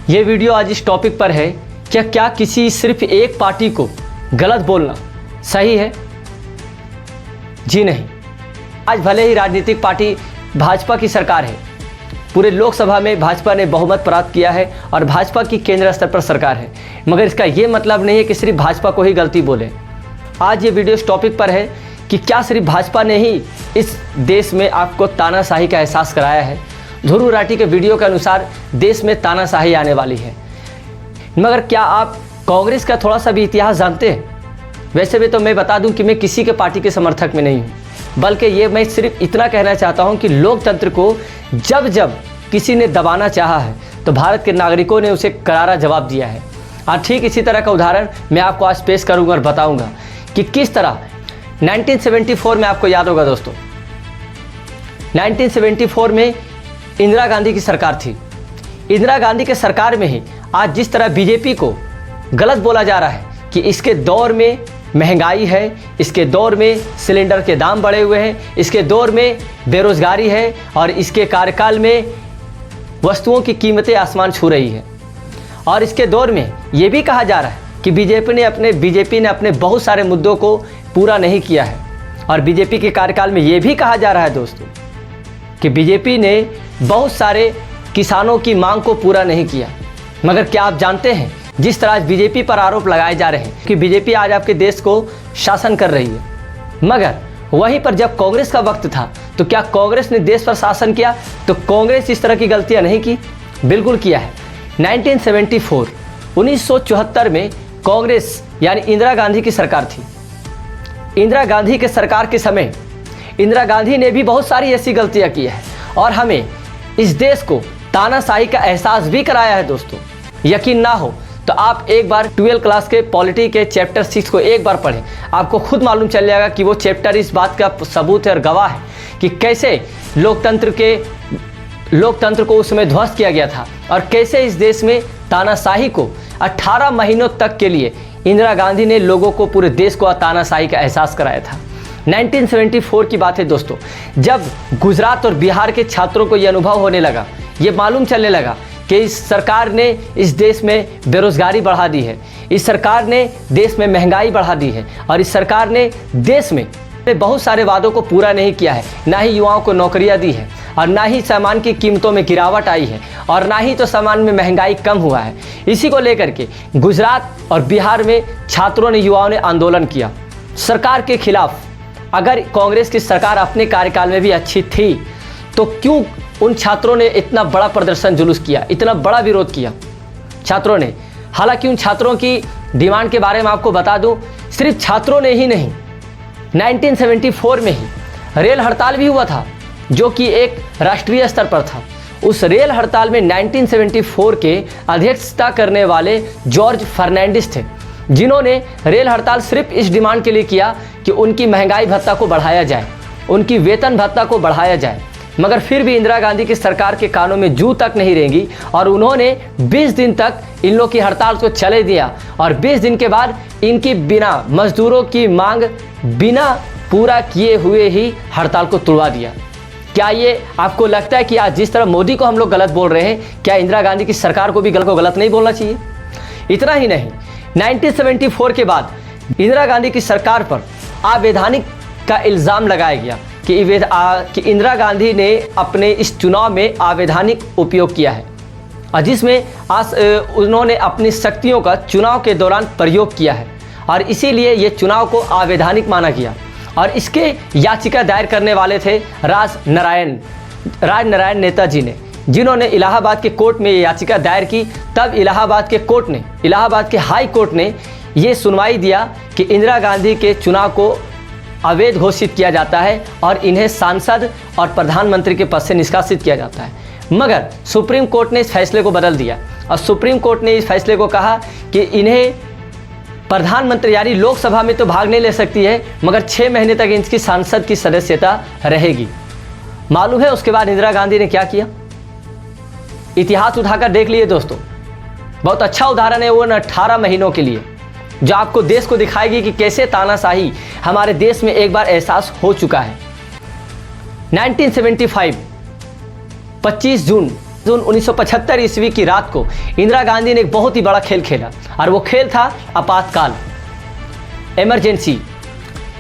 ये वीडियो आज इस टॉपिक पर है कि क्या किसी सिर्फ एक पार्टी को गलत बोलना सही है? जी नहीं। आज भले ही राजनीतिक पार्टी भाजपा की सरकार है, पूरे लोकसभा में भाजपा ने बहुमत प्राप्त किया है और भाजपा की केंद्र स्तर पर सरकार है, मगर इसका ये मतलब नहीं है कि सिर्फ भाजपा को ही गलती बोले। आज ये वीडियो इस टॉपिक पर है कि क्या सिर्फ भाजपा ने ही इस देश में आपको तानाशाही का एहसास कराया है। ध्रुव राठी के वीडियो के अनुसार देश में तानाशाही आने वाली है, मगर क्या आप कांग्रेस का थोड़ा सा भी इतिहास जानते हैं? वैसे भी तो मैं बता दूं कि मैं किसी के पार्टी के समर्थक में नहीं हूं, बल्कि ये मैं सिर्फ इतना कहना चाहता हूं कि लोकतंत्र को जब जब किसी ने दबाना चाहा है तो भारत के नागरिकों ने उसे करारा जवाब दिया है। और ठीक इसी तरह का उदाहरण मैं आपको आज पेश करूंगा और बताऊंगा कि किस तरह 1974 में, आपको याद होगा दोस्तों, 1974 में इंदिरा गांधी की सरकार थी। इंदिरा गांधी के सरकार में ही आज जिस तरह बीजेपी को गलत बोला जा रहा है कि इसके दौर में महंगाई है, इसके दौर में सिलेंडर के दाम बढ़े हुए हैं, इसके दौर में बेरोजगारी है और इसके कार्यकाल में वस्तुओं की कीमतें आसमान छू रही है। और इसके दौर में ये भी कहा जा रहा है कि बीजेपी ने अपने बहुत सारे मुद्दों को पूरा नहीं किया है। और बीजेपी के कार्यकाल में ये भी कहा जा रहा है दोस्तों कि बीजेपी ने बहुत सारे किसानों की मांग को पूरा नहीं किया। मगर क्या आप जानते हैं, जिस तरह आज बीजेपी पर आरोप लगाए जा रहे हैं कि बीजेपी आज आपके देश को शासन कर रही है, मगर वहीं पर जब कांग्रेस का वक्त था तो क्या कांग्रेस ने देश पर शासन किया? तो कांग्रेस इस तरह की गलतियां नहीं की, बिल्कुल किया है। 1974 में कांग्रेस यानी इंदिरा गांधी की सरकार थी। इंदिरा गांधी के सरकार के समय इंदिरा गांधी ने भी बहुत सारी ऐसी गलतियां की है और हमें इस देश को तानाशाही का एहसास भी कराया है दोस्तों। यकीन ना हो तो आप एक बार 12वीं क्लास के पॉलिटी के चैप्टर 6 को एक बार पढ़ें, आपको खुद मालूम चल जाएगा कि वो चैप्टर इस बात का सबूत है और गवाह है कि कैसे लोकतंत्र को उस समय ध्वस्त किया गया था और कैसे इस देश में तानाशाही को 18 महीनों तक के लिए इंदिरा गांधी ने लोगों को, पूरे देश को तानाशाही का एहसास कराया था। 1974 की बात है दोस्तों, जब गुजरात और बिहार के छात्रों को ये अनुभव होने लगा, ये मालूम चलने लगा कि इस सरकार ने इस देश में बेरोजगारी बढ़ा दी है, इस सरकार ने देश में महंगाई बढ़ा दी है और इस सरकार ने देश में बहुत सारे वादों को पूरा नहीं किया है। ना ही युवाओं को नौकरियां दी है और ना ही सामान की कीमतों में गिरावट आई है और ना ही तो सामान में महंगाई कम हुआ है। इसी को लेकर के गुजरात और बिहार में छात्रों ने, युवाओं ने आंदोलन किया सरकार के खिलाफ। अगर कांग्रेस की सरकार अपने कार्यकाल में भी अच्छी थी तो क्यों उन छात्रों ने इतना बड़ा प्रदर्शन, जुलूस किया, इतना बड़ा विरोध किया छात्रों ने? हालांकि उन छात्रों की डिमांड के बारे में आपको बता दूं, सिर्फ छात्रों ने ही नहीं, 1974 में ही रेल हड़ताल भी हुआ था जो कि एक राष्ट्रीय स्तर पर था। उस रेल हड़ताल में 1974 के अध्यक्षता करने वाले जॉर्ज फर्नांडिस थे, जिन्होंने रेल हड़ताल सिर्फ इस डिमांड के लिए किया कि उनकी महंगाई भत्ता को बढ़ाया जाए, उनकी वेतन भत्ता को बढ़ाया जाए। मगर फिर भी इंदिरा गांधी की सरकार के कानों में जू तक नहीं रेंगी और उन्होंने 20 दिन तक इन लोग की हड़ताल को चले दिया और 20 दिन के बाद इनकी बिना मजदूरों की मांग बिना पूरा किए हुए ही हड़ताल को तुड़वा दिया। क्या ये आपको लगता है कि आज जिस तरह मोदी को हम लोग गलत बोल रहे हैं, क्या इंदिरा गांधी की सरकार को भी गलत नहीं बोलना चाहिए? इतना ही नहीं, 1974 के बाद इंदिरा गांधी की सरकार पर अवैधानिक का इल्ज़ाम लगाया गया कि इंदिरा गांधी ने अपने इस चुनाव में अवैधानिक उपयोग किया है और जिसमें उन्होंने अपनी शक्तियों का चुनाव के दौरान प्रयोग किया है और इसीलिए ये चुनाव को अवैधानिक माना गया। और इसके याचिका दायर करने वाले थे राजनारायण नेताजी ने, जिन्होंने इलाहाबाद के कोर्ट में ये याचिका दायर की। तब इलाहाबाद के हाई कोर्ट ने ये सुनवाई दिया कि इंदिरा गांधी के चुनाव को अवैध घोषित किया जाता है और इन्हें सांसद और प्रधानमंत्री के पद से निष्कासित किया जाता है। मगर सुप्रीम कोर्ट ने इस फैसले को बदल दिया और सुप्रीम कोर्ट ने इस फैसले को कहा कि इन्हें प्रधानमंत्री यानी लोकसभा में तो भाग नहीं ले सकती है, मगर 6 महीने तक इनकी सांसद की सदस्यता रहेगी। मालूम है उसके बाद इंदिरा गांधी ने क्या किया? इतिहास उठाकर देख लिए दोस्तों, बहुत अच्छा उदाहरण है वो 18 महीनों के लिए, जो आपको देश को दिखाएगी कि कैसे तानाशाही हमारे देश में एक बार एहसास हो चुका है। 1975 25 जून जून 1975 ईस्वी की रात को इंदिरा गांधी ने एक बहुत ही बड़ा खेल खेला और वो खेल था आपातकाल, इमरजेंसी।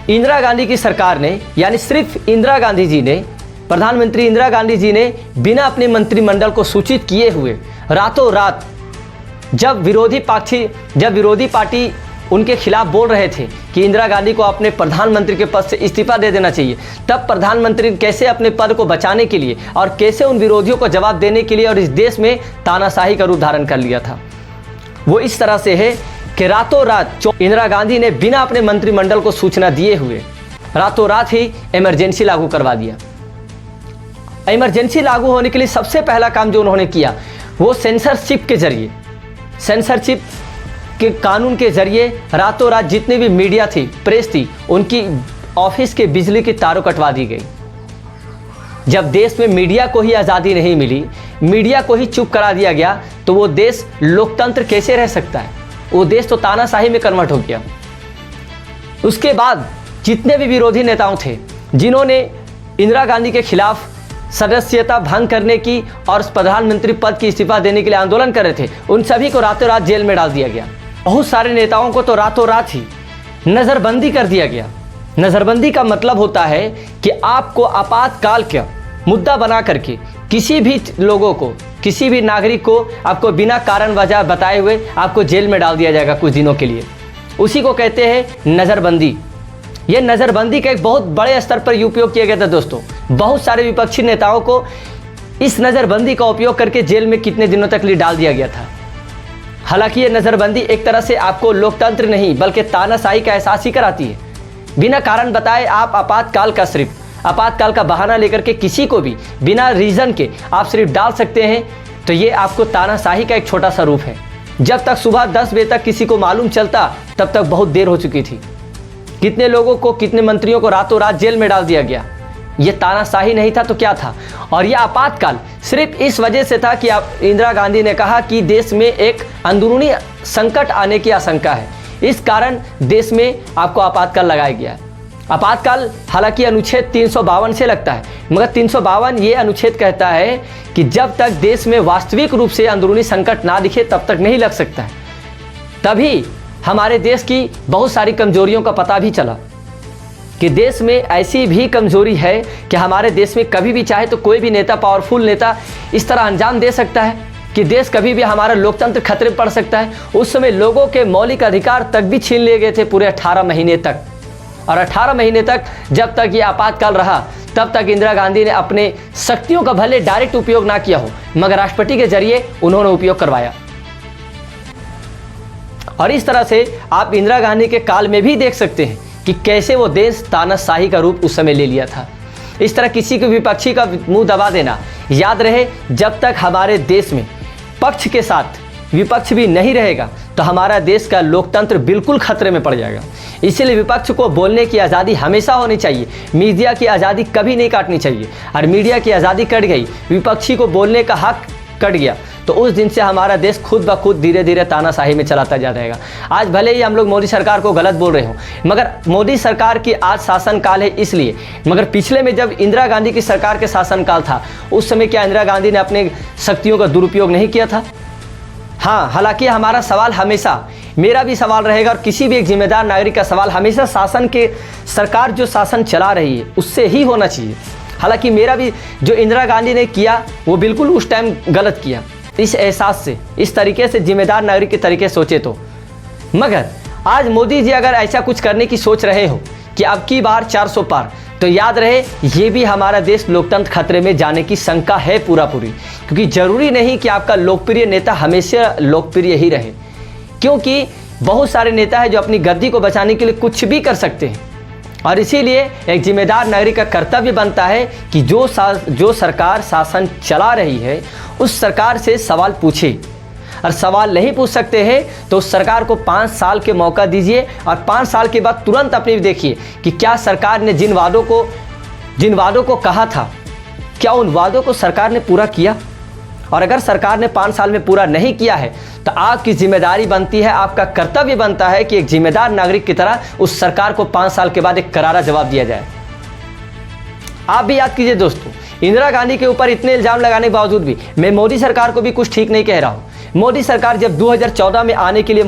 इंदिरा गांधी की सरकार ने, यानी सिर्फ इंदिरा गांधी जी ने, प्रधानमंत्री इंदिरा गांधी जी ने बिना अपने मंत्रिमंडल को सूचित किए हुए रातों रात, जब विरोधी पार्टी उनके खिलाफ बोल रहे थे कि इंदिरा गांधी को अपने प्रधानमंत्री के पद से इस्तीफा दे देना चाहिए, तब प्रधानमंत्री कैसे अपने पद को बचाने के लिए और कैसे उन विरोधियों को जवाब देने के लिए और इस देश में तानाशाही का रूप धारण कर लिया था। वो इस तरह से है कि रातों रात इंदिरा गांधी ने बिना अपने मंत्रिमंडल को सूचना दिए हुए रातों रात ही इमरजेंसी लागू करवा दिया। इमरजेंसी लागू होने के लिए सबसे पहला काम जो उन्होंने किया वो सेंसरशिप के जरिए, सेंसरशिप के कानून के जरिए रातों रात जितनी भी मीडिया थी, प्रेस थी, उनकी ऑफिस के बिजली की तारों कटवा दी गई। जब देश में मीडिया को ही आज़ादी नहीं मिली, मीडिया को ही चुप करा दिया गया, तो वो देश लोकतंत्र कैसे रह सकता है? वो देश तो तानाशाही में कन्वर्ट हो गया। उसके बाद जितने भी विरोधी नेताओं थे जिन्होंने इंदिरा गांधी के खिलाफ सदस्यता भंग करने की और प्रधानमंत्री पद की इस्तीफा देने के लिए आंदोलन कर रहे थे, उन सभी को रातों रात जेल में डाल दिया गया। बहुत सारे नेताओं को तो रातों रात ही नज़रबंदी कर दिया गया। नज़रबंदी का मतलब होता है कि आपको आपातकाल का मुद्दा बना करके किसी भी लोगों को, किसी भी नागरिक को आपको बिना कारण वजह बताए हुए आपको जेल में डाल दिया जाएगा कुछ दिनों के लिए। उसी को कहते हैं नज़रबंदी। यह नज़रबंदी का एक बहुत बड़े स्तर पर उपयोग किया गया था दोस्तों। बहुत सारे विपक्षी नेताओं को इस नज़रबंदी का उपयोग करके जेल में कितने दिनों तक लिए डाल दिया गया था। हालांकि ये नज़रबंदी एक तरह से आपको लोकतंत्र नहीं बल्कि तानाशाही का एहसास ही कराती है। बिना कारण बताए आप आपातकाल का बहाना लेकर के किसी को भी बिना रीज़न के आप सिर्फ डाल सकते हैं, तो ये आपको तानाशाही का एक छोटा सा रूप है। जब तक सुबह 10 बजे तक किसी को मालूम चलता तब तक बहुत देर हो चुकी थी। कितने लोगों को, कितने मंत्रियों को रातों रात जेल में डाल दिया गया। ये तानाशाही नहीं था तो क्या था? और यह आपातकाल सिर्फ इस वजह से था कि इंदिरा गांधी ने कहा कि देश में एक अंदरूनी संकट आने की आशंका है, इस कारण देश में आपको आपातकाल लगाया गया है। आपातकाल हालांकि अनुच्छेद 352 से लगता है, मगर 352 ये अनुच्छेद कहता है कि जब तक देश में वास्तविक रूप से अंदरूनी संकट ना दिखे तब तक नहीं लग सकता है। तभी हमारे देश की बहुत सारी कमजोरियों का पता भी चला कि देश में ऐसी भी कमजोरी है कि हमारे देश में कभी भी चाहे तो कोई भी नेता, पावरफुल नेता इस तरह अंजाम दे सकता है कि देश कभी भी हमारा लोकतंत्र खतरे में पड़ सकता है। उस समय लोगों के मौलिक अधिकार तक भी छीन लिए गए थे पूरे 18 महीने तक। और 18 महीने तक जब तक ये आपातकाल रहा तब तक इंदिरा गांधी ने अपने शक्तियों का भले डायरेक्ट उपयोग ना किया हो, मगर राष्ट्रपति के जरिए उन्होंने उपयोग करवाया। और इस तरह से आप इंदिरा गांधी के काल में भी देख सकते हैं कि कैसे वो देश तानाशाही का रूप उस समय ले लिया था। इस तरह किसी को विपक्षी का मुंह दबा देना, याद रहे जब तक हमारे देश में पक्ष के साथ विपक्ष भी नहीं रहेगा तो हमारा देश का लोकतंत्र बिल्कुल खतरे में पड़ जाएगा। इसीलिए विपक्ष को बोलने की आज़ादी हमेशा होनी चाहिए, मीडिया की आज़ादी कभी नहीं काटनी चाहिए। और मीडिया की आज़ादी कट गई, विपक्षी को बोलने का हक कट गया, तो उस दिन से हमारा देश खुद ब खुद धीरे धीरे तानाशाही में चलाता जा रहेगा। आज भले ही हम लोग मोदी सरकार को गलत बोल रहे हो, मगर मोदी सरकार की आज शासनकाल है इसलिए, मगर पिछले में जब इंदिरा गांधी की सरकार के शासनकाल था उस समय क्या इंदिरा गांधी ने अपने शक्तियों का दुरुपयोग नहीं किया था? हाँ, हालांकि हमारा सवाल हमेशा, मेरा भी सवाल रहेगा और किसी भी एक जिम्मेदार नागरिक का सवाल हमेशा शासन के, सरकार जो शासन चला रही है उससे ही होना चाहिए। हालांकि मेरा भी जो इंदिरा गांधी ने किया वो बिल्कुल उस टाइम गलत किया, इस एहसास से, इस तरीके से जिम्मेदार नागरिक के तरीके सोचे तो। मगर आज मोदी जी अगर ऐसा कुछ करने की सोच रहे हो कि अब की बार 400 पार, तो याद रहे ये भी हमारा देश लोकतंत्र खतरे में जाने की शंका है पूरा पूरी। क्योंकि जरूरी नहीं कि आपका लोकप्रिय नेता हमेशा लोकप्रिय ही रहे, क्योंकि बहुत सारे नेता हैं जो अपनी गद्दी को बचाने के लिए कुछ भी कर सकते हैं। और इसीलिए एक जिम्मेदार नागरिक का कर्तव्य बनता है कि जो सरकार शासन चला रही है उस सरकार से सवाल पूछे, और सवाल नहीं पूछ सकते हैं तो उस सरकार को 5 साल के मौका दीजिए और 5 साल के बाद तुरंत अपनी देखिए कि क्या सरकार ने जिन वादों को कहा था, क्या उन वादों को सरकार ने पूरा किया। और अगर सरकार ने 5 साल में पूरा नहीं किया है तो आपकी जिम्मेदारी बनती है, आपका कर्तव्य बनता है कि एक जिम्मेदार नागरिक की तरह उस सरकार को 5 साल के बाद एक करारा जवाब दिया जाए। आप भी याद कीजिए दोस्तों, इंदिरा गांधी के ऊपर इतने इल्जाम लगाने के बावजूद भी मैं मोदी सरकार को भी कुछ ठीक नहीं कह रहा हूँ। मोदी सरकार जब 2014 में आने के लिए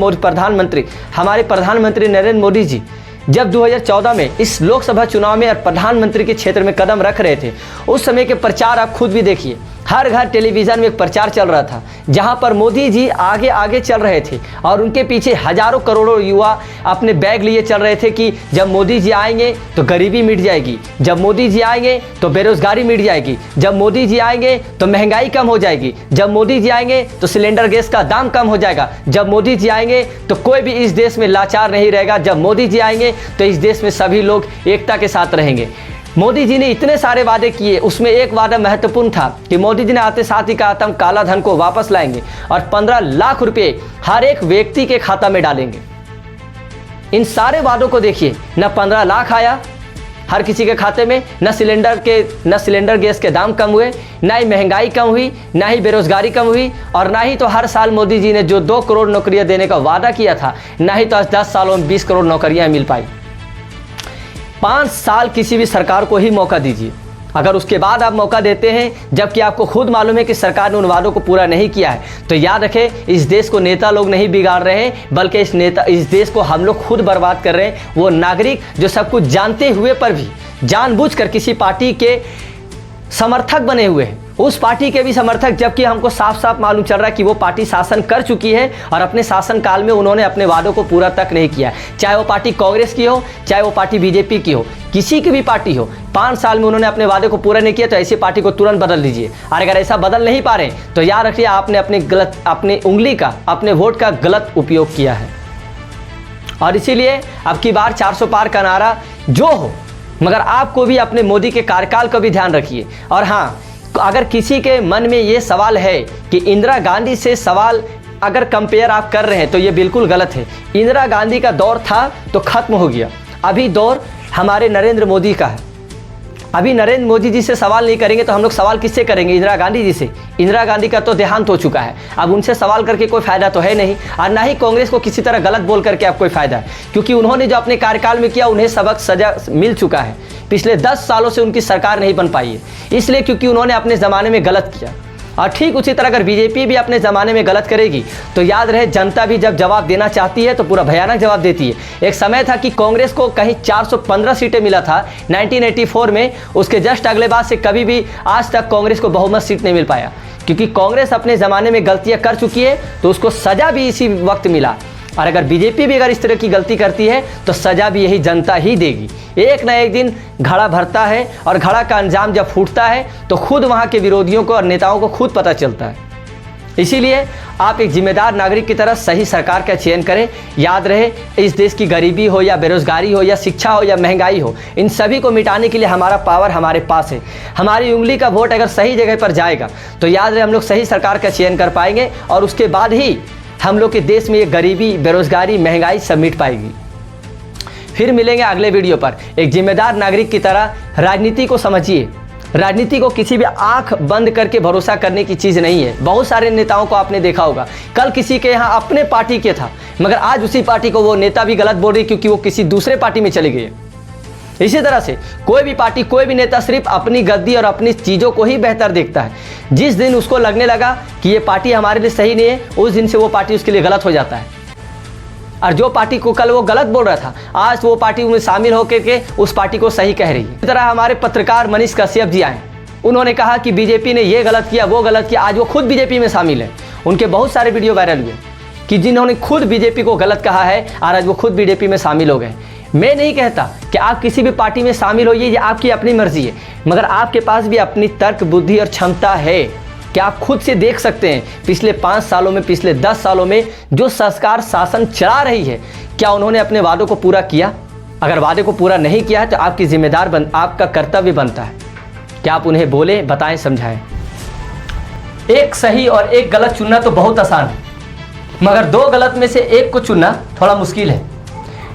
हमारे प्रधानमंत्री नरेंद्र मोदी जी जब 2014 में इस लोकसभा चुनाव में और प्रधानमंत्री के क्षेत्र में कदम रख रहे थे, उस समय के प्रचार आप खुद भी देखिए, हर घर टेलीविज़न में एक प्रचार चल रहा था जहां पर मोदी जी आगे आगे चल रहे थे और उनके पीछे हजारों करोड़ों युवा अपने बैग लिए चल रहे थे कि जब मोदी जी आएंगे तो गरीबी मिट जाएगी, जब मोदी जी आएंगे तो बेरोजगारी मिट जाएगी, जब मोदी जी आएंगे तो महंगाई कम हो जाएगी, जब मोदी जी आएंगे तो सिलेंडर गैस का दाम कम हो जाएगा, जब मोदी जी आएंगे तो कोई भी इस देश में लाचार नहीं रहेगा, जब मोदी जी आएंगे तो इस देश में सभी लोग एकता के साथ रहेंगे। मोदी जी ने इतने सारे वादे किए, उसमें एक वादा महत्वपूर्ण था कि मोदी जी ने आते साथ ही कहा था हम काला धन को वापस लाएंगे और 15 लाख रुपए हर एक व्यक्ति के खाता में डालेंगे। इन सारे वादों को देखिए, न 15 लाख आया हर किसी के खाते में, न सिलेंडर गैस के दाम कम हुए, न ही महंगाई कम हुई, न ही बेरोजगारी कम हुई, और ना ही तो हर साल मोदी जी ने जो 2 करोड़ नौकरियां देने का वादा किया था, न ही तो 10 सालों में 20 करोड़ नौकरियां मिल पाई। 5 साल किसी भी सरकार को ही मौका दीजिए, अगर उसके बाद आप मौका देते हैं जबकि आपको खुद मालूम है कि सरकार ने उन वादों को पूरा नहीं किया है, तो याद रखें इस देश को नेता लोग नहीं बिगाड़ रहे हैं, बल्कि इस देश को हम लोग खुद बर्बाद कर रहे हैं। वो नागरिक जो सब कुछ जानते हुए पर भी जानबूझकर किसी पार्टी के समर्थक बने हुए हैं, उस पार्टी के भी समर्थक, जबकि हमको साफ साफ मालूम चल रहा है कि वो पार्टी शासन कर चुकी है और अपने शासन काल में उन्होंने अपने वादों को पूरा तक नहीं किया, चाहे वो पार्टी कांग्रेस की हो, चाहे वो पार्टी बीजेपी की हो, किसी की भी पार्टी हो। 5 साल में उन्होंने अपने वादे को पूरा नहीं किया, तो ऐसी पार्टी को तुरंत बदल दीजिए। और अगर ऐसा बदल नहीं पा रहे तो याद रखिए आपने अपनी उंगली का, अपने वोट का गलत उपयोग किया है। और इसीलिए अब की बार 400 पार का नारा जो हो, मगर आपको भी अपने मोदी के कार्यकाल का भी ध्यान रखिए। और हाँ, अगर किसी के मन में ये सवाल है कि इंदिरा गांधी से सवाल अगर कंपेयर आप कर रहे हैं तो ये बिल्कुल गलत है। इंदिरा गांधी का दौर था तो खत्म हो गया, अभी दौर हमारे नरेंद्र मोदी का है। अभी नरेंद्र मोदी जी से सवाल नहीं करेंगे तो हम लोग सवाल किससे करेंगे? इंदिरा गांधी जी से। इंदिरा गांधी का तो देहांत हो चुका है, अब उनसे सवाल करके कोई फायदा तो है नहीं, और ना ही कांग्रेस को किसी तरह गलत बोल करके अब कोई फायदा है, क्योंकि उन्होंने जो अपने कार्यकाल में किया उन्हें सबक सजा मिल चुका है। पिछले 10 सालों से उनकी सरकार नहीं बन पाई है, इसलिए क्योंकि उन्होंने अपने ज़माने में गलत किया। और ठीक उसी तरह अगर बीजेपी भी अपने ज़माने में गलत करेगी तो याद रहे जनता भी जब जवाब देना चाहती है तो पूरा भयानक जवाब देती है। एक समय था कि कांग्रेस को कहीं 415 सीटें मिला था 1984 में, उसके जस्ट अगले बाद से कभी भी आज तक कांग्रेस को बहुमत सीट नहीं मिल पाया, क्योंकि कांग्रेस अपने ज़माने में गलतियाँ कर चुकी है तो उसको सज़ा भी इसी वक्त मिला। और अगर बीजेपी भी अगर इस तरह की गलती करती है तो सज़ा भी यही जनता ही देगी। एक ना एक दिन घड़ा भरता है और घड़ा का अंजाम जब फूटता है तो खुद वहाँ के विरोधियों को और नेताओं को खुद पता चलता है। इसीलिए आप एक जिम्मेदार नागरिक की तरह सही सरकार का चयन करें। याद रहे इस देश की गरीबी हो या बेरोजगारी हो या शिक्षा हो या महंगाई हो, इन सभी को मिटाने के लिए हमारा पावर हमारे पास है। हमारी उंगली का वोट अगर सही जगह पर जाएगा तो याद रहे हम लोग सही सरकार का चयन कर पाएंगे और उसके बाद ही हम लोग के देश में ये गरीबी, बेरोजगारी, महंगाई सब मिट पाएगी। फिर मिलेंगे अगले वीडियो पर। एक जिम्मेदार नागरिक की तरह राजनीति को समझिए। राजनीति को किसी भी आंख बंद करके भरोसा करने की चीज़ नहीं है। बहुत सारे नेताओं को आपने देखा होगा, कल किसी के यहाँ अपने पार्टी के था मगर आज उसी पार्टी को वो नेता भी गलत बोल रही क्योंकि वो किसी दूसरे पार्टी में चले गए। इसी तरह से कोई भी पार्टी, कोई भी नेता सिर्फ अपनी गद्दी और अपनी चीज़ों को ही बेहतर देखता है। जिस दिन उसको लगने लगा कि ये पार्टी हमारे लिए सही नहीं है, उस दिन से वो पार्टी उसके लिए गलत हो जाता है। और जो पार्टी को कल वो गलत बोल रहा था, आज वो पार्टी उनमें शामिल होकर के उस पार्टी को सही कह रही है। इसी तरह हमारे पत्रकार मनीष कश्यप जी आए, उन्होंने कहा कि बीजेपी ने ये गलत किया, वो गलत किया। आज वो खुद बीजेपी में शामिल है। उनके बहुत सारे वीडियो वायरल हुए कि जिन्होंने खुद बीजेपी को गलत कहा है और आज वो खुद बीजेपी में शामिल हो गए। मैं नहीं कहता कि आप किसी भी पार्टी में शामिल होइए, ये आपकी अपनी मर्जी है, मगर आपके पास भी अपनी तर्क, बुद्धि और क्षमता है कि आप खुद से देख सकते हैं पिछले 5 सालों में, पिछले 10 सालों में जो सरकार शासन चला रही है, क्या उन्होंने अपने वादों को पूरा किया? अगर वादे को पूरा नहीं किया है तो आपकी आपका कर्तव्य बनता है कि आप उन्हें बोलें, बताएं, समझाएं। एक सही और एक गलत चुनना तो बहुत आसान है, मगर 2 गलत में से एक को चुनना थोड़ा मुश्किल है।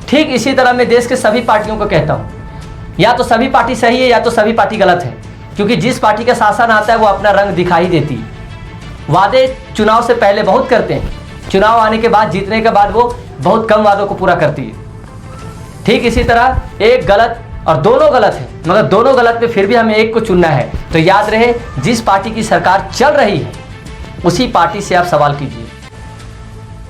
ठीक इसी तरह मैं देश के सभी पार्टियों को कहता हूँ, या तो सभी पार्टी सही है या तो सभी पार्टी गलत है, क्योंकि जिस पार्टी का शासन आता है वो अपना रंग दिखाई देती है। वादे चुनाव से पहले बहुत करते हैं, चुनाव आने के बाद, जीतने के बाद वो बहुत कम वादों को पूरा करती है। ठीक इसी तरह एक गलत और दोनों गलत है, मगर दोनों गलत में फिर भी हमें एक को चुनना है। तो याद रहे, जिस पार्टी की सरकार चल रही है उसी पार्टी से आप सवाल कीजिए।